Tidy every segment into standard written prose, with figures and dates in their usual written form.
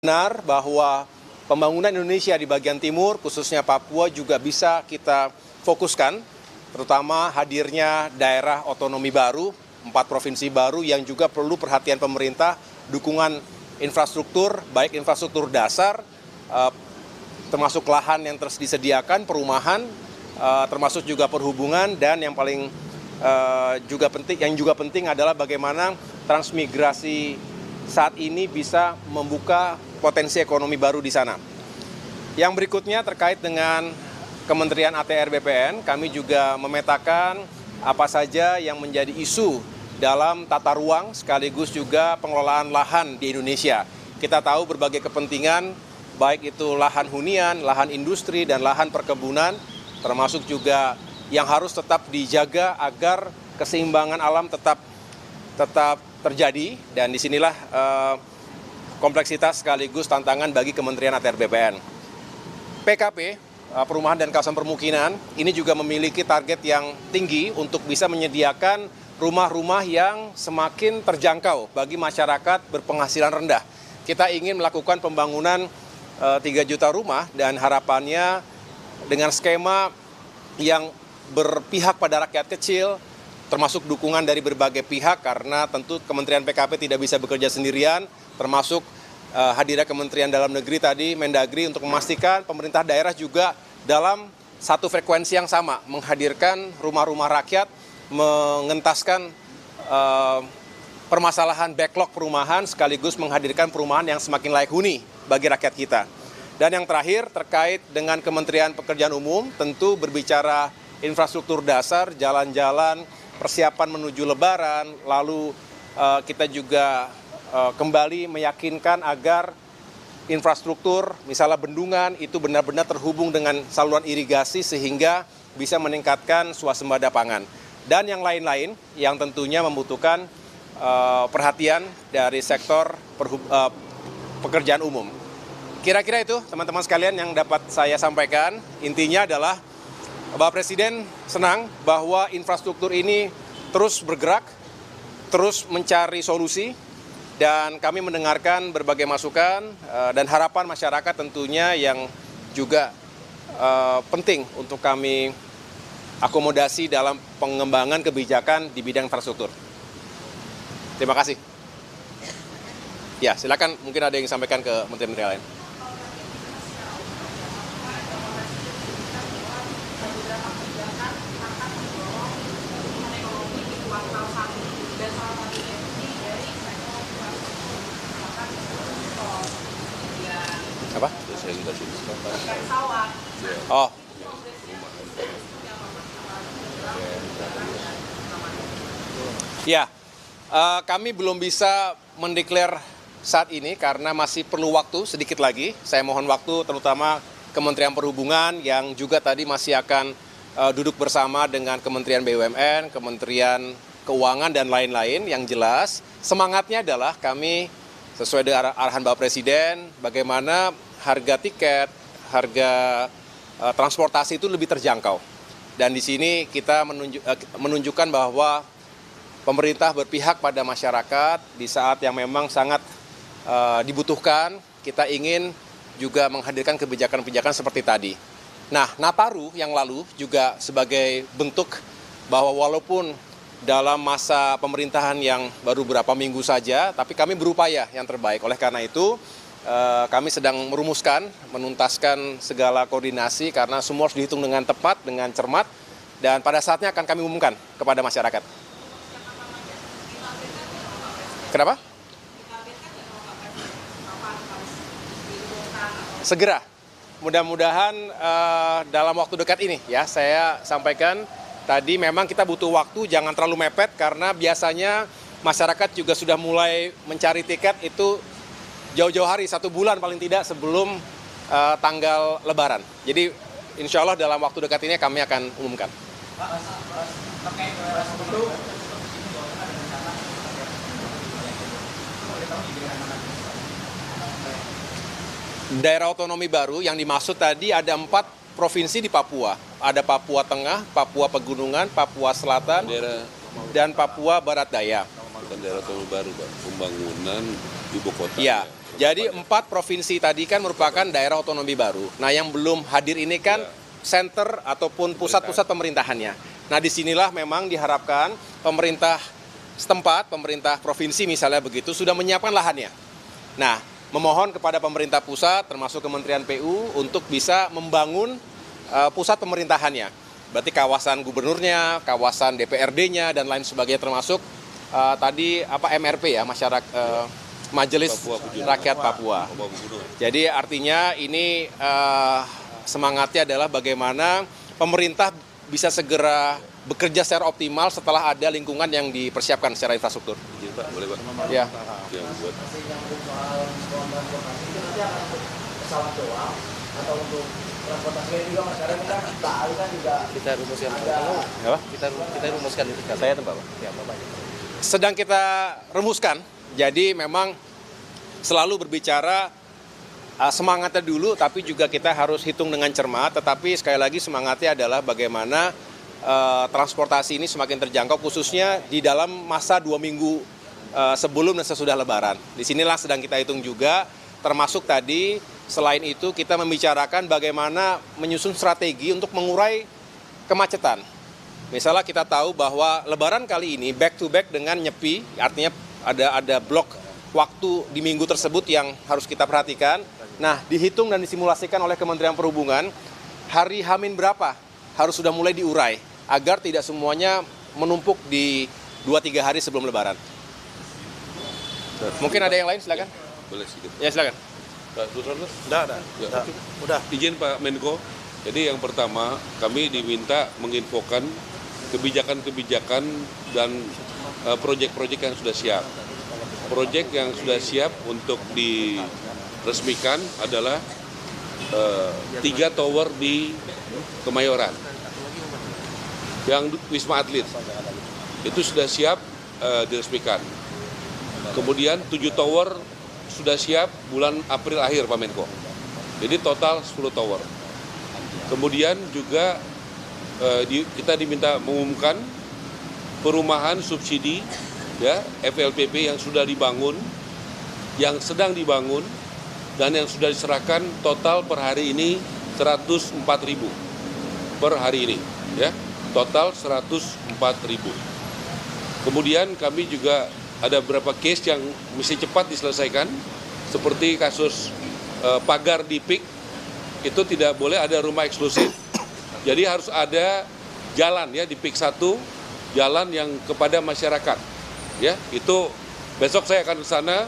Benar bahwa pembangunan Indonesia di bagian timur, khususnya Papua, juga bisa kita fokuskan, terutama hadirnya daerah otonomi baru, 4 provinsi baru yang juga perlu perhatian pemerintah, dukungan infrastruktur, baik infrastruktur dasar, termasuk lahan yang terus disediakan, perumahan, termasuk juga perhubungan, dan yang paling juga penting adalah bagaimana transmigrasi saat ini bisa membuka potensi ekonomi baru di sana. Yang berikutnya terkait dengan Kementerian ATR BPN, kami juga memetakan apa saja yang menjadi isu dalam tata ruang sekaligus juga pengelolaan lahan di Indonesia. Kita tahu berbagai kepentingan, baik itu lahan hunian, lahan industri, dan lahan perkebunan, termasuk juga yang harus tetap dijaga agar keseimbangan alam tetap terjadi, dan disinilah kompleksitas sekaligus tantangan bagi Kementerian ATR BPN. PKP, Perumahan dan Kawasan Permukiman, ini juga memiliki target yang tinggi untuk bisa menyediakan rumah-rumah yang semakin terjangkau bagi masyarakat berpenghasilan rendah. Kita ingin melakukan pembangunan 3 juta rumah dan harapannya dengan skema yang berpihak pada rakyat kecil, termasuk dukungan dari berbagai pihak, karena tentu Kementerian PKP tidak bisa bekerja sendirian, termasuk hadirnya Kementerian Dalam Negeri tadi, Mendagri, untuk memastikan pemerintah daerah juga dalam satu frekuensi yang sama, menghadirkan rumah-rumah rakyat, mengentaskan permasalahan backlog perumahan, sekaligus menghadirkan perumahan yang semakin layak huni bagi rakyat kita. Dan yang terakhir, terkait dengan Kementerian Pekerjaan Umum, tentu berbicara infrastruktur dasar, jalan-jalan, persiapan menuju Lebaran, lalu kita juga kembali meyakinkan agar infrastruktur, misalnya bendungan, itu benar-benar terhubung dengan saluran irigasi sehingga bisa meningkatkan swasembada pangan. Dan yang lain-lain yang tentunya membutuhkan perhatian dari sektor pekerjaan umum. Kira-kira itu teman-teman sekalian yang dapat saya sampaikan. Intinya adalah Bapak Presiden senang bahwa infrastruktur ini terus bergerak, terus mencari solusi, dan kami mendengarkan berbagai masukan dan harapan masyarakat tentunya yang juga penting untuk kami akomodasi dalam pengembangan kebijakan di bidang infrastruktur. Terima kasih. Ya, silakan, mungkin ada yang disampaikan ke menteri-menteri lain. Apa? Oh. Ya, kami belum bisa mendeklar saat ini karena masih perlu waktu sedikit lagi. Saya mohon waktu terutama Kementerian Perhubungan yang juga tadi masih akan duduk bersama dengan Kementerian BUMN, Kementerian Keuangan, dan lain-lain. Yang jelas semangatnya adalah kami sesuai dengan arahan Bapak Presiden, bagaimana harga tiket, harga transportasi itu lebih terjangkau. Dan di sini kita menunjukkan bahwa pemerintah berpihak pada masyarakat di saat yang memang sangat dibutuhkan. Kita ingin juga menghadirkan kebijakan-kebijakan seperti tadi. Nah, Nataru yang lalu juga sebagai bentuk bahwa walaupun dalam masa pemerintahan yang baru beberapa minggu saja, tapi kami berupaya yang terbaik. Oleh karena itu, kami sedang merumuskan, menuntaskan segala koordinasi karena semua harus dihitung dengan tepat, dengan cermat, dan pada saatnya akan kami umumkan kepada masyarakat. Kenapa? Segera. Mudah-mudahan dalam waktu dekat ini ya, saya sampaikan tadi memang kita butuh waktu, jangan terlalu mepet karena biasanya masyarakat juga sudah mulai mencari tiket itu jauh-jauh hari, 1 bulan paling tidak sebelum tanggal Lebaran. Jadi insya Allah dalam waktu dekat ini kami akan umumkan. Daerah otonomi baru yang dimaksud tadi ada 4 provinsi di Papua. Ada Papua Tengah, Papua Pegunungan, Papua Selatan, dan Papua Barat Daya. Bukan daerah otonomi baru, Pak. Pembangunan ibu kota. Ya, Jadi 4 provinsi tadi kan merupakan daerah otonomi baru. Nah, yang belum hadir ini kan center ataupun pusat-pusat pemerintahannya. Nah, disinilah memang diharapkan pemerintah setempat, pemerintah provinsi misalnya begitu, sudah menyiapkan lahannya. Nah, memohon kepada pemerintah pusat, termasuk Kementerian PU, untuk bisa membangun pusat pemerintahannya. Berarti kawasan gubernurnya, kawasan DPRD-nya, dan lain sebagainya, termasuk tadi MRP ya, masyarakat Majelis Rakyat Papua. Jadi artinya ini semangatnya adalah bagaimana pemerintah bisa segera bekerja secara optimal setelah ada lingkungan yang dipersiapkan secara infrastruktur. Iya, Pak, boleh Pak. Ya. Yang buat pesawat doang atau untuk transportasi juga masyarakat kan tahu kan juga Kita rumuskan Apa? kita rumuskan itu kan. Saya tempat Pak. Ya, Bapak. Sedang kita remuskan. Jadi memang selalu berbicara semangatnya dulu, tapi juga kita harus hitung dengan cermat. Tetapi sekali lagi semangatnya adalah bagaimana transportasi ini semakin terjangkau, khususnya di dalam masa 2 minggu sebelum dan sesudah Lebaran. Disinilah sedang kita hitung juga, termasuk tadi selain itu kita membicarakan bagaimana menyusun strategi untuk mengurai kemacetan. Misalnya kita tahu bahwa Lebaran kali ini back to back dengan Nyepi, artinya ada blok waktu di minggu tersebut yang harus kita perhatikan. Nah, dihitung dan disimulasikan oleh Kementerian Perhubungan, hari H-min berapa harus sudah mulai diurai, agar tidak semuanya menumpuk di 2-3 hari sebelum Lebaran. Mungkin ada yang lain, silakan. boleh sedikit. Ya, silakan. Pak Susron, udah Ya. udah Izin Pak Menko. Jadi yang pertama, kami diminta menginfokan kebijakan-kebijakan dan proyek-proyek yang sudah siap. Proyek yang sudah siap untuk diresmikan adalah 3 tower di Kemayoran, yang Wisma Atlet itu sudah siap diresmikan. Kemudian 7 tower sudah siap bulan April akhir Pak Menko. Jadi total 10 tower. Kemudian juga kita diminta mengumumkan perumahan subsidi ya FLPP yang sudah dibangun, yang sedang dibangun, dan yang sudah diserahkan total per hari ini 104.000 per hari ini, ya total 104.000. Kemudian kami juga ada beberapa case yang mesti cepat diselesaikan, seperti kasus pagar di PIK, itu tidak boleh ada rumah eksklusif, jadi harus ada jalan ya di PIK 1, jalan yang kepada masyarakat. Ya, itu besok saya akan ke sana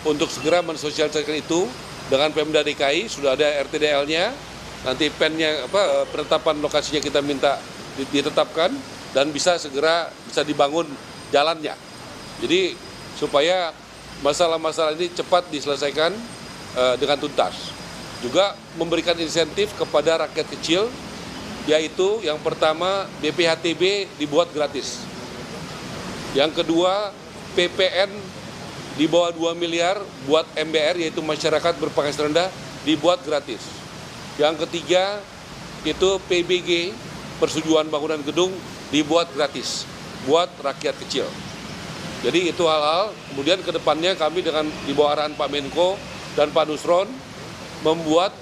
untuk segera mensosialisasikan itu dengan Pemda DKI, sudah ada RTDL-nya, nanti pennya penetapan lokasinya kita minta ditetapkan dan bisa segera dibangun jalannya. Jadi supaya masalah-masalah ini cepat diselesaikan dengan tuntas. Juga memberikan insentif kepada rakyat kecil, yaitu yang pertama BPHTB dibuat gratis. Yang kedua, PPN di bawah 2 miliar buat MBR, yaitu masyarakat berpenghasilan rendah, dibuat gratis. Yang ketiga, itu PBG, persetujuan bangunan gedung, dibuat gratis buat rakyat kecil. Jadi itu hal-hal, kemudian ke depannya kami dengan di bawah arahan Pak Menko dan Pak Nusron membuat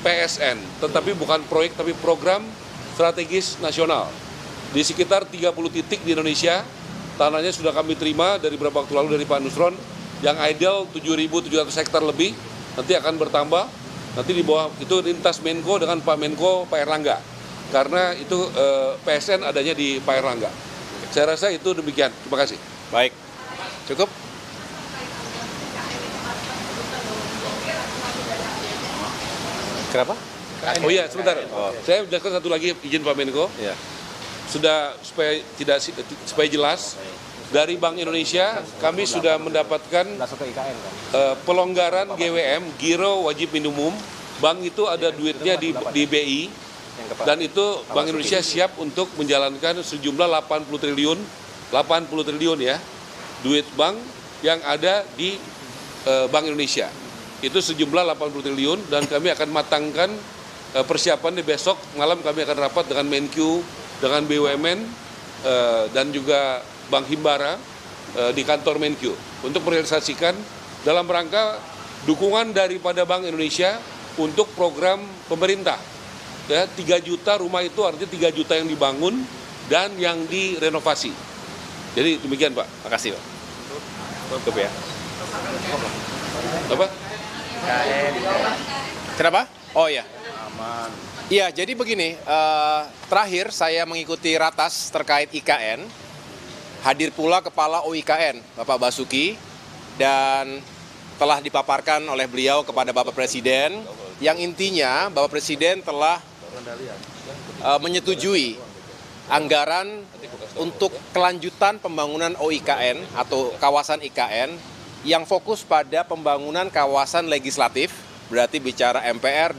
PSN, tetapi bukan proyek tapi program strategis nasional. Di sekitar 30 titik di Indonesia, tanahnya sudah kami terima dari beberapa waktu lalu dari Pak Nusron, yang ideal 7.700 hektar lebih, nanti akan bertambah, nanti di bawah itu lintas Menko dengan Pak Menko Pak Erlangga, karena itu PSN adanya di Pak Erlangga. Saya rasa itu demikian, terima kasih. Baik, cukup. Kenapa? Oh iya, sebentar. Saya jelaskan satu lagi, izin Pak Menko. Ya. Sudah supaya jelas, dari Bank Indonesia kami sudah mendapatkan pelonggaran GWM, Giro Wajib Minimum. Bank itu ada duitnya di BI, dan itu Bank Indonesia siap untuk menjalankan sejumlah 80 triliun ya, duit bank yang ada di Bank Indonesia. Itu sejumlah 80 triliun, dan kami akan matangkan persiapan di besok malam. Kami akan rapat dengan Menkyu, dengan BUMN, dan juga Bank Himbara di kantor Menkyu untuk merealisasikan dalam rangka dukungan daripada Bank Indonesia untuk program pemerintah. Ya, 3 juta rumah itu artinya 3 juta yang dibangun dan yang direnovasi. Jadi demikian Pak. Makasih Pak. Tutup ya. Apa? Kenapa? Oh ya. Aman. Iya, jadi begini, terakhir saya mengikuti ratas terkait IKN, hadir pula Kepala OIKN, Bapak Basuki, dan telah dipaparkan oleh beliau kepada Bapak Presiden, yang intinya Bapak Presiden telah menyetujui anggaran untuk kelanjutan pembangunan OIKN atau kawasan IKN yang fokus pada pembangunan kawasan legislatif, berarti bicara MPR,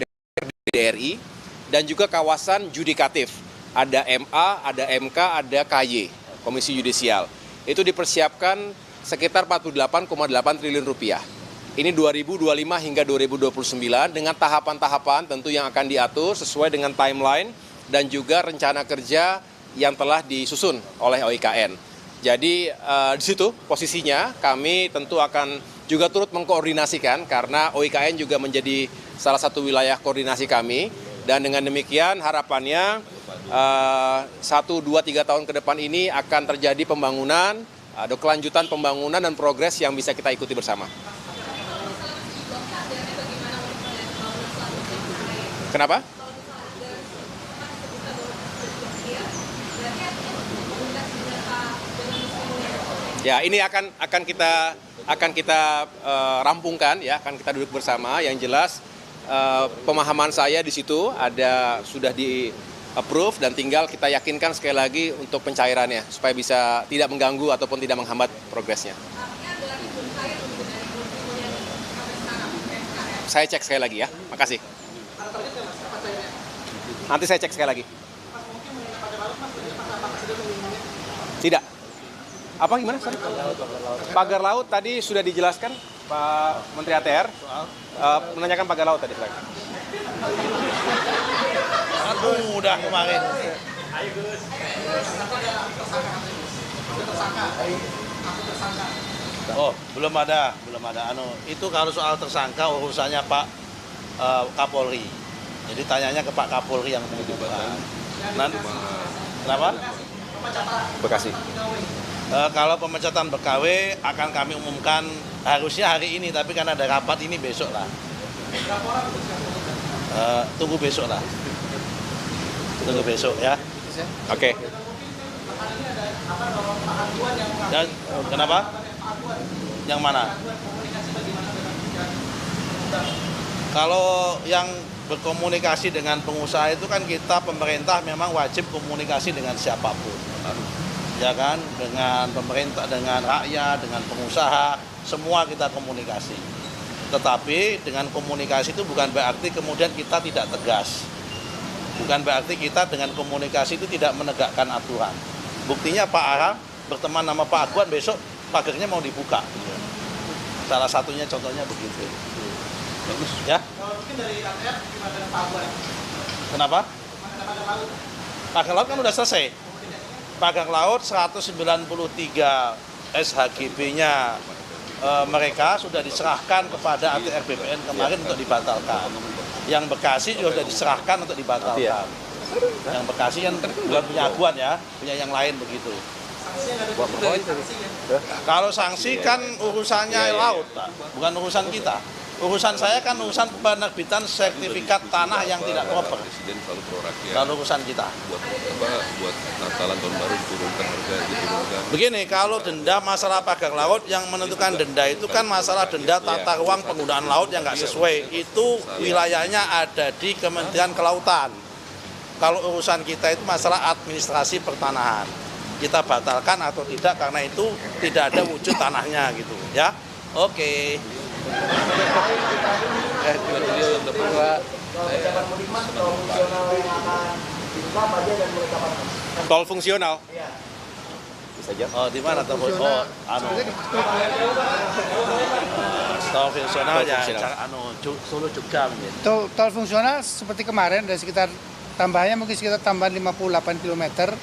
DRI, dan juga kawasan judikatif. Ada MA, ada MK, ada KY, Komisi Yudisial. Itu dipersiapkan sekitar 48,8 triliun rupiah. Ini 2025 hingga 2029 dengan tahapan-tahapan tentu yang akan diatur sesuai dengan timeline dan juga rencana kerja yang telah disusun oleh OIKN. Jadi di situ posisinya kami tentu akan juga turut mengkoordinasikan karena OIKN juga menjadi salah satu wilayah koordinasi kami, dan dengan demikian harapannya 1, 2, 3 tahun ke depan ini akan terjadi pembangunan, ada kelanjutan pembangunan dan progres yang bisa kita ikuti bersama. Kenapa? Ya, ini akan kita rampungkan ya, akan kita duduk bersama. Yang jelas pemahaman saya di situ sudah di approve dan tinggal kita yakinkan sekali lagi untuk pencairannya supaya bisa tidak mengganggu ataupun tidak menghambat progresnya. Saya cek sekali lagi ya. Makasih. Nanti saya cek sekali lagi. Tidak. Apa gimana? Sorry. Pagar laut tadi sudah dijelaskan Pak Menteri ATR. Menanyakan pagar laut tadi. Aduh, udah kemarin. Oh, belum ada. Itu kalau soal tersangka urusannya Pak Kapolri. Jadi tanyanya ke Pak Kapolri yang menentukan. Kenapa? Bekasi. Kalau pemecatan pegawai akan kami umumkan harusnya hari ini, tapi kan ada rapat ini besok lah. Tunggu besok lah. Tunggu besok ya. Oke. Dan kenapa? Yang mana? Kalau yang berkomunikasi dengan pengusaha itu kan kita pemerintah memang wajib komunikasi dengan siapapun. Ya kan, dengan pemerintah, dengan rakyat, dengan pengusaha, semua kita komunikasi. Tetapi dengan komunikasi itu bukan berarti kemudian kita tidak tegas. Bukan berarti kita dengan komunikasi itu tidak menegakkan aturan. Buktinya Pak Ara berteman sama Pak Aguan, besok pagarnya mau dibuka. Salah satunya contohnya begitu. Bagus. Ya? Mungkin dari ATR gimana dengan Pak Aguan? Kenapa? Pagar laut kan udah selesai. Pagar laut 193 SHGB-nya mereka sudah diserahkan kepada ATR BPN kemarin untuk dibatalkan. Yang Bekasi juga sudah diserahkan untuk dibatalkan. Yang Bekasi kan bukan punya Aguan ya, punya yang lain begitu. Kalau sanksi kan urusannya laut, bukan urusan kita. Urusan saya kan urusan penerbitan sertifikat tanah yang tidak proper. Presiden selalu pro-rakyat. Kalau urusan kita. Buat Natalan tahun baru diturunkan harga, diturunkan. Begini, kalau denda masalah pagar laut yang menentukan denda itu kan masalah denda tata ruang penggunaan laut yang nggak sesuai. Itu wilayahnya ada di Kementerian Kelautan. Kalau urusan kita itu masalah administrasi pertanahan. Kita batalkan atau tidak karena itu tidak ada wujud tanahnya gitu ya. Oke. Tol fungsional. Bisa aja. Oh, di mana tol? Oh, tol fungsional ya, Solo Jogja mungkin. Tol fungsional seperti kemarin ada sekitar tambahannya mungkin sekitar tambahan 58 km.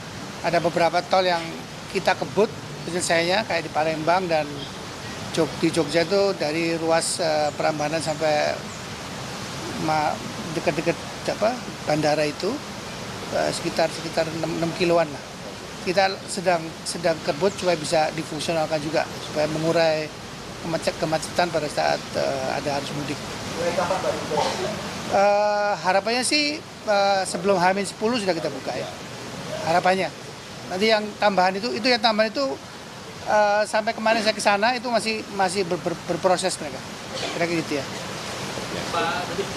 Ada beberapa tol yang kita kebut penyelesaiannya kayak di Palembang dan Di Jogja itu dari ruas Prambanan sampai dekat-dekat bandara itu sekitar 6 kiloan lah. Kita sedang kebut supaya bisa difungsionalkan juga, supaya mengurai kemacetan pada saat ada arus mudik. Mulai kapan Pak dibuka? Harapannya sih sebelum H-10 sudah kita buka ya. Harapannya. Nanti yang tambahan itu sampai kemarin saya ke sana itu masih berproses mereka. Kira-kira gitu ya. Pak Detik,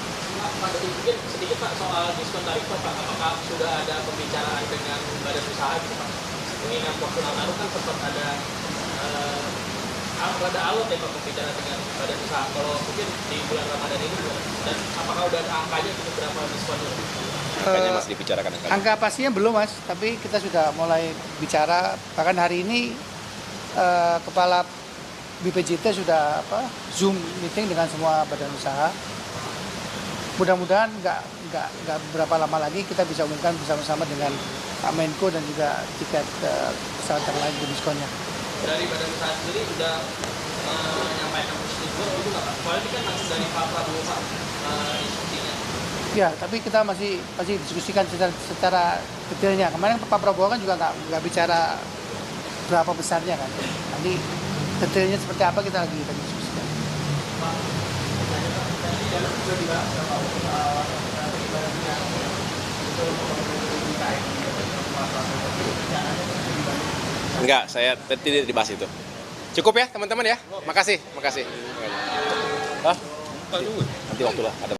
mungkin sedikit Pak soal diskon tarif Pak, apakah sudah ada pembicaraan dengan badan usaha gitu Pak? Mengingat waktu lalu kan sempat ada alot ya Pak pembicaraan dengan badan usaha. Kalau mungkin di bulan Ramadan ini dan apakah udah ada angkanya itu berapa diskonnya? Makanya masih dibicarakan. Angka pastinya belum Mas, tapi kita sudah mulai bicara. Bahkan hari ini Kepala BPJT sudah Zoom meeting dengan semua badan usaha. Mudah-mudahan nggak berapa lama lagi kita bisa umumkan bersama-sama dengan Pak Menko dan juga tiket pesawat yang lain di diskonnya. Dari badan usaha sendiri sudah menyampaikan persetujuan itu nggak Pak? Soalnya ini kan langsung dari Pak Prabowo Pak instruksinya. Ya, tapi kita masih diskusikan secara detailnya. Kemarin Pak Prabowo kan juga nggak bicara berapa besarnya kan. Nanti detailnya seperti apa kita lagi diskusikan. Enggak, saya tidak dibahas itu. Cukup ya teman-teman ya. Makasih. Hah? Nanti waktu lah ada.